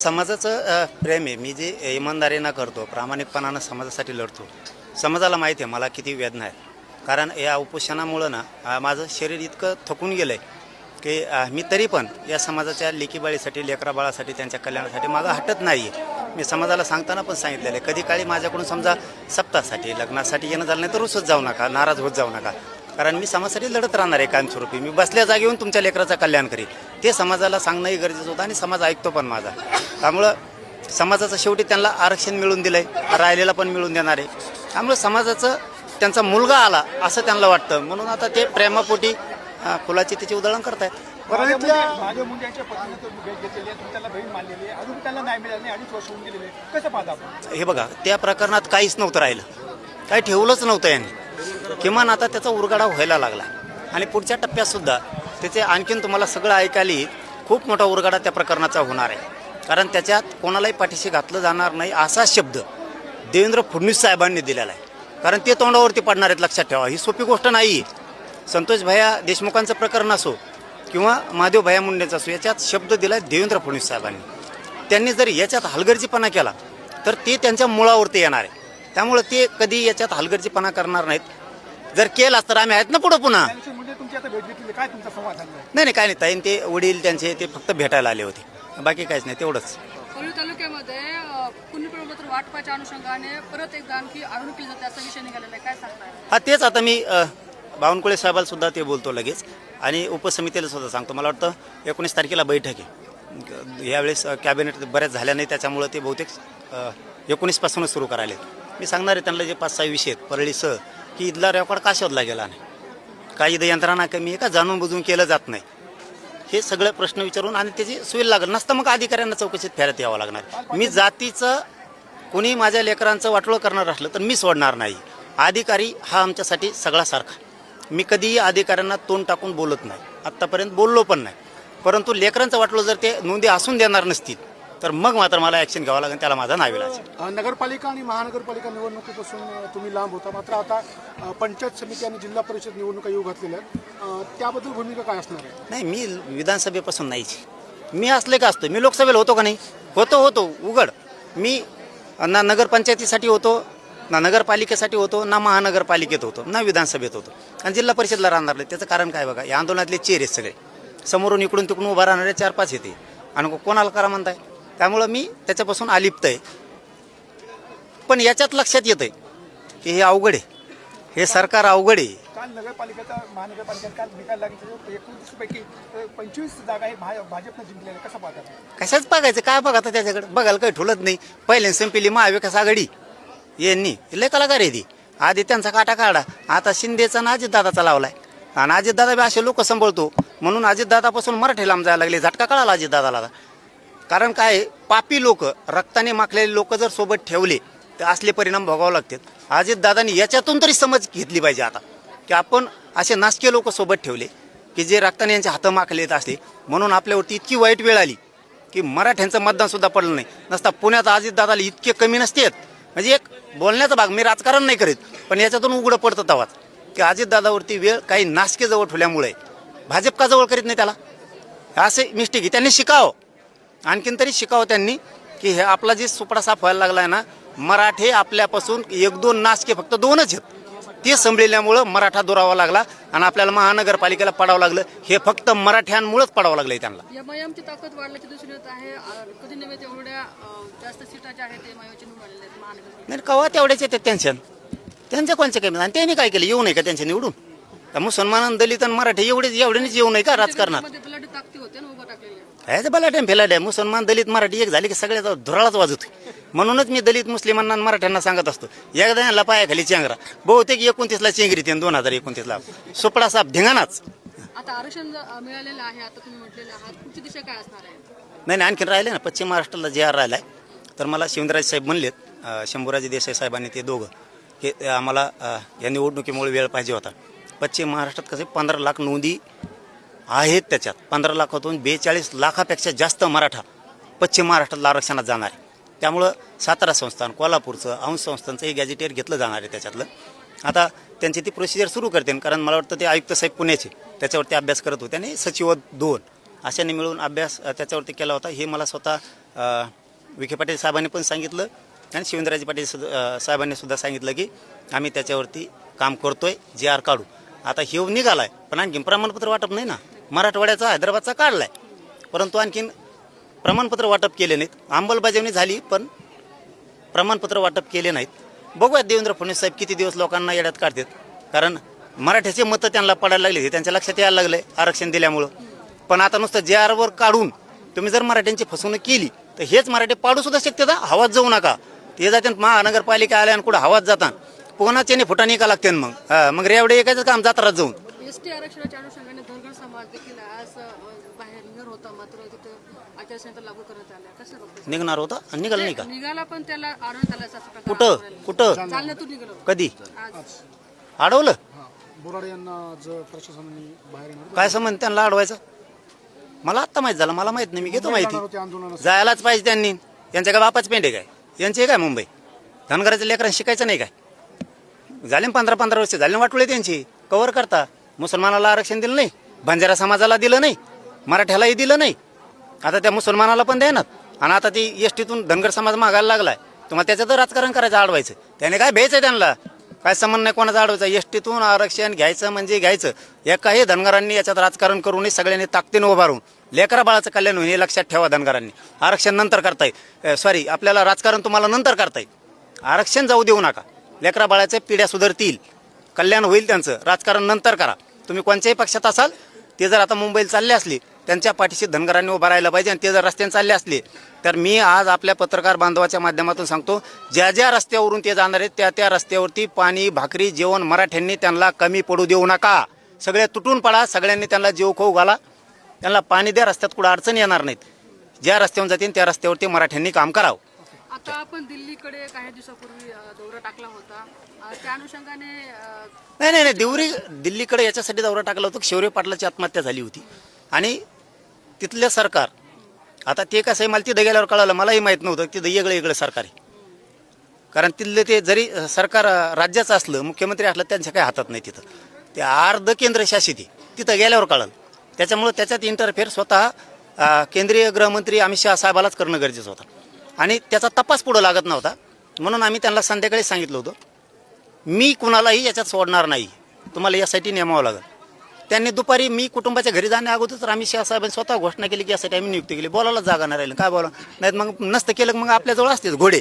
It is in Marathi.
समाजाचं प्रेम आहे. मी जे इमानदारीनं करतो, प्रामाणिकपणानं समाजासाठी लढतो. समाजाला माहिती आहे मला किती वेदना आहे. कारण या उपोषणामुळं ना माझं शरीर इतकं थकून गेलं आहे की मी तरी पण या समाजाच्या लेकीबाळीसाठी, लेकराबाळासाठी, त्यांच्या कल्याणासाठी माझं हटत नाही आहे. मी समाजाला सांगताना पण सांगितलेलं आहे, कधी काळी माझ्याकडून समजा सप्ताहासाठी, लग्नासाठी येणं झालं नाही तर रुसत जाऊ नका, नाराज होत जाऊ नका. कारण मी समाजासाठी लढत राहणार आहे कायमस्वरूपी. मी बसल्या जागी येऊन तुमच्या लेकराचं कल्याण करीन. ते समाजाला सांगणंही गरजेचं होतं आणि समाज ऐकतो पण माझा. त्यामुळं समाजाचं शेवटी त्यांना आरक्षण मिळून दिलं आहे, राहिलेला पण मिळून देणार आहे. त्यामुळं समाजाचं त्यांचा मुलगा आला असं त्यांना वाटतं, म्हणून आता ते प्रेमापोटी फुलाची त्याची उधळण करतायत. हे बघा, त्या प्रकरणात काहीच नव्हतं राहिलं, काही ठेवलंच नव्हतं यांनी. किमान आता त्याचा उरगाडा व्हायला लागला आणि पुढच्या टप्प्यातसुद्धा त्याचे आणखीन तुम्हाला सगळं ऐकायला येईल. खूप मोठा उरगाडा त्या प्रकरणाचा होणार आहे. कारण त्याच्यात कोणालाही पाठीशी घातलं जाणार नाही असा शब्द देवेंद्र फडणवीस साहेबांनी दिलेला आहे. कारण ते तोंडावरती पडणार आहेत, लक्षात ठेवा. ही सोपी गोष्ट नाही आहे. संतोष भैया देशमुखांचं प्रकरण असो किंवा महादेव भैया मुंडेंचं असो, याच्यात शब्द दिला आहे देवेंद्र फडणवीस साहेबांनी. त्यांनी जर याच्यात हलगर्जीपणा केला तर ते त्यांच्या मुळावरती येणार आहे. त्यामुळे ते कधी याच्यात हलगर्जीपणा करणार नाहीत. जर केलाच तर आम्ही आहेत ना पुढं पुन्हा. नाही, काय नाही ताई, ते वडील त्यांचे ते फक्त भेटायला आले होते, बाकी काहीच नाही, तेवढंच. पलूस तालुक्यामध्ये पुण्यप्रबोधन वाटपाच्या अनुषंगाने परत एकदा आणखी आरोप केली जाते असा विषय निघालेला आहे, काय सांगताय? हा, तेच आता मी बावनकुळे साहेबाला सुद्धा ते बोलतो लगेच आणि उपसमितीला सुद्धा सांगतो. मला वाटतं 19 तारखेला बैठक आहे. यावेळेस कॅबिनेट बऱ्याच झाल्या नाही, त्याच्यामुळं ते बहुतेक 19 पासूनच सुरू करायला. मी सांगणार आहे त्यांना जे 5-6 विषय आहेत परळीसह, की इथला रेकॉर्ड का शोधला गेला नाही, काही इथं यंत्रणा कमी आहे का, जाणून बुजून केलं जात नाही, हे सगळे प्रश्न विचारून आणि त्याची सुविधा लागेल. नसतं मग अधिकाऱ्यांना चौकशीत फेरत यावं लागणार. मी जातीचं कोणी माझ्या लेकरांचं वाटोळं करणार असलं तर मी सोडणार नाही. अधिकारी हा आमच्यासाठी सगळा सारखा. मी कधीही अधिकाऱ्यांना तोंड टाकून बोलत नाही, आत्तापर्यंत बोललो पण नाही. परंतु लेकरांचं वाटलं जर ते नोंदी असून देणार नसतील तर मग मात्र मला ॲक्शन घ्यावं लागेल, त्याला माझा नाईलाज. नगरपालिका आणि महानगरपालिका निवडणुकीपासून तुम्ही लांब होता, मात्र आता पंचायत समिती आणि जिल्हा परिषद निवडणुका येऊ घातलेल्या आहेत, त्याबद्दल भूमिका काय असणार आहे? नाही, मी विधानसभेपासून नाहीच. मी असले का असतो, मी लोकसभेला होतो का नाही? होतो उघड. मी ना नगरपंचायतीसाठी होतो, ना नगरपालिकेसाठी होतो, ना महानगरपालिकेत होतो, ना विधानसभेत होतो, आणि जिल्हा परिषदला राहणार नाही. त्याचं कारण काय बघा, या आंदोलनातले चेहरे सगळे समोरून इकडून तिकडून उभा राहणारे 4-5 येते आणि कोणाला करा म्हणताय. त्यामुळं मी त्याच्यापासून अलिप्त आहे. पण याच्यात लक्षात येतं आहे की हे अवघड आहे, हे सरकार अवघड आहे. काल नगरपालिकेचा महानगरपालिकेत काल निकाल लागला, 29 पैकी 25 जागा हे भाजपनं जिंकलेल्या, कसं पाहतात? कशाच बघायचं, काय बघा आता त्याच्याकडे बघायला काही ठुलत नाही. पहिल्यांदा संपली महाविकास आघाडी यांनी, लय कलाकार आहे ती. आधी त्यांचा काटा काढा, आता शिंदेचा ना अजितदादाचा लावलाय. आणि अजितदादा बी असे लोक सांभाळतो म्हणून अजितदादापासून मराठी लांब जायला लागले. झटका कळाला अजितदादाला. कारण काय, पापी लोक, रक्ताने माखलेले लोक जर सोबत ठेवले तर असले परिणाम भोगावे लागतात. अजितदादांनी याच्यातून तरी समज घेतली पाहिजे आता, की आपण असे नासकीय लोक सोबत ठेवले की जे रक्ताने यांचे हात माखलेत असले, म्हणून आपल्यावरती इतकी वाईट वेळ आली की मराठ्यांचं मतदानसुद्धा पडलं नाही. नसता पुण्यात अजितदादाला इतके कमी नसतेत. म्हणजे एक बोलण्याचा भाग, मी राजकारण नाही करीत, पण याच्यातून उघडं पडतं तेव्हाच की अजितदादावरती वेळ काही नासके जवळ ठेवल्यामुळे भाजप का जवळ करीत नाही त्याला. असे मिस्टेक त्यांनी शिकावं, आणखीन तरी शिकावं त्यांनी, की हे आपला जे सुपडा साफ व्हायला लागला आहे ना, मराठे आपल्यापासून 1-2 नासके फक्त 2च आहेत, ते संभळल्यामुळं मराठा दुरावा लागला आणि आपल्याला महानगरपालिकेला पडावं लागलं. हे फक्त मराठ्यांमुळेच पडावं लागलं त्यांना. एमआयएमची ताकद वाढल्याची दिसून येत आहे. कधी नव्हे तेवढ्या जास्त सीटा ज्या आहेत एमआयएमचे निवडलेले आहेत महानगरपालिका. नाही, कवा तेवढ्याच येते टेन्शन, त्यांचे कोणचे कमी. आणि त्यांनी काय केलं, येऊ नये का त्यांच्या निवडून? तर मुसलमान, दलित आणि मराठी एवढेच येऊ नये का राजकारणात? ताकदी होते ना उभं टाकलेली. काय बलाट्या फेलाट्या, मुसलमान दलित मराठी एक झाली की सगळ्याचा धुराळाच वाजवतो. म्हणूनच मी दलित मुस्लिमांना मराठ्यांना सांगत असतो, एकदा यांना पायाखाली चेंगरा. बहुतेक 29ला चेंगरी 2029ला सुपडा साप धिंगाणाच. आता आरक्षण मिळालेलं आहे, आता तुम्ही म्हटलेलं आहात, पुढची दिशा काय असणार आहे? नाही, आणखीन राहिले ना, पश्चिम महाराष्ट्राला जे आर राहिला आहे. तर मला शिवराज साहेब म्हणलेत, शंभूराजे देसाई साहेबांनी, ते दोघं, हे आम्हाला या निवडणुकीमुळे वेळ पाहिजे होता. पश्चिम महाराष्ट्रात कसे 15 लाख नोंदी आहेत, त्याच्यात 15 लाखातून 42 लाखापेक्षा जास्त मराठा पश्चिम महाराष्ट्रातला आरक्षणात जाणार आहे. त्यामुळं सातारा संस्थान, कोल्हापूरचं, अंश संस्थांचं हे गॅजेटियर घेतलं जाणार आहे त्याच्यातलं. आता त्यांची ती प्रोसिजर सुरू करते, कारण मला वाटतं ते आयुक्त साहेब पुण्याचे त्याच्यावरती अभ्यास करत होते आणि सचिव 2 अशाने मिळून अभ्यास त्याच्यावरती केला होता. हे मला स्वतः विखे पाटील साहेबांनी पण सांगितलं आणि शिवेंद्रराजे पाटील साहेबांनी सुद्धा सांगितलं की आम्ही त्याच्यावरती काम करतोय JR काढू. आता हे निघालाय पण आणखीन प्रमाणपत्र वाटप नाही ना. मराठवाड्याचा हैदराबादचा काढलाय परंतु आणखीन प्रमाणपत्र वाटप केले नाहीत. अंमलबजावणी झाली पण प्रमाणपत्र वाटप केले नाहीत. बघूयात देवेंद्र फडणवीस साहेब किती दिवस लोकांना येड्यात काढतात. कारण मराठ्याचे मतं त्यांना पडायला लागले, हे त्यांच्या लक्षात यायला लागले आरक्षण दिल्यामुळं. पण आता नुसतं JR वर काढून तुम्ही जर मराठ्यांची फसवणूक केली तर हेच मराठी पाडू सुद्धा शकते. हवात जाऊ नका ते जाते महानगरपालिका आल्या आणि कुठं हवात जातात पुन्हा त्याने फुटाणी का लागते मग रेवडे एकाच काम जात्रात जाऊन. एसटी आरक्षणाच्या अनुषंगाने धनगर समाज देखील आज बाहेर निघणार होता, मात्र तिथं आचारसंहिता लागू करण्यात आल्या. कसं बघतो? निघणार होता आणि निघालं नाही का? निघाला पण त्याला अडवण्यात आलं असं प्रकार कुठं चालण्यातून निघालं कधी आज. अडवलं? बोराडे यांना जर प्रशासनाने बाहेर येणार काय संबंध त्यांना अडवायचं? मला आत्ता माहित झालं, मला माहित नाही, मी घेतो माहिती. होते आंदोलनात जायलाच पाहिजे त्यांनी. यांच्या काय बापाच पेंडे काय यांचे काय मुंबई धनगराच्या लेकरांना शिकायचं नाही काय? झाले 15-15 वर्ष झाले वाटुळे त्यांची. कव्हर करता मुसलमानाला आरक्षण दिलं नाही, बंजारा समाजाला दिलं नाही, मराठ्यालाही दिलं नाही, आता त्या मुसलमानाला पण देणार. आणि आता ती एसटीतून धनगर समाज मागायला लागलाय. तुम्हाला त्याचं राजकारण करायचं अडवायचं. त्याने काय भ्यायचं त्यांना? काय संबंध नाही कोणाचा अडवायचा. एसटीतून आरक्षण घ्यायचं म्हणजे घ्यायचं. एकाही धनगरांनी याच्यात राजकारण करू नये. सगळ्यांनी ताकदीनं उभारून लेकरा बाळाचं कल्याण होईल हे लक्षात ठेवा. धनगरांनी आरक्षण नंतर करता येईल, सॉरी आपल्याला राजकारण तुम्हाला नंतर करता येईल. आरक्षण जाऊ देऊ नका. लेकरा बाळाच्या पिढ्या सुधारतील, कल्याण होईल त्यांचं. राजकारण नंतर करा. तुम्ही कोणत्याही पक्षात असाल, ते जर आता मुंबईला चालले असले त्यांच्या पाठीशी धनगरांनी उभा राहायला पाहिजे. आणि ते जर रस्त्याने चालले असले तर मी आज आपल्या पत्रकार बांधवाच्या माध्यमातून सांगतो, ज्या ज्या रस्त्यावरून ते जाणार आहेत त्या त्या रस्त्यावरती पाणी भाकरी जेवण मराठ्यांनी त्यांना कमी पडू देऊ नका. सगळे तुटून पडा, सगळ्यांनी त्यांना जीव खाऊ घाला, त्यांना पाणी द्या. रस्त्यात कुठं अडचण येणार नाहीत. ज्या रस्त्यावरून जातील त्या रस्त्यावरती मराठ्यांनी काम करावं. आता आपण दिल्लीकडे काही दिवसापूर्वी दौरा टाकला होता, त्या अनुषंगाने नाही दिल्लीकडे याच्यासाठी दौरा टाकला होता. शौर्य पाटलाची आत्महत्या झाली होती आणि तिथलं सरकार, आता ते कसं आहे मला तिथं गेल्यावर कळालं, मलाही माहीत नव्हतं तिथं वेगळं सरकार आहे. कारण तिथलं ते जरी सरकार राज्याचं असलं, मुख्यमंत्री असलं, त्यांच्या काही हातात नाही. तिथं ते अर्ध केंद्रशासित आहे. तिथं गेल्यावर कळालं. त्याच्यामुळं त्याच्यात इंटरफेअर स्वतः केंद्रीय गृहमंत्री अमित शहा साहेबालाच करणं गरजेचं होतं आणि त्याचा तपास पुढं लागत नव्हता. म्हणून आम्ही त्यांना संध्याकाळी सांगितलं होतं, मी कुणालाही याच्यात सोडणार नाही, तुम्हाला यासाठी नेमावं लागेल. त्यांनी दुपारी मी कुटुंबाच्या घरी जाण्या अगोदर अमित शहा साहेबांनी स्वतः घोषणा केली की यासाठी आम्ही नियुक्ती केली. बोलायला जागा नाही राहिली. काय बोला नाहीत मग नसतं केलं मग आपल्याजवळ असतेच घोडे.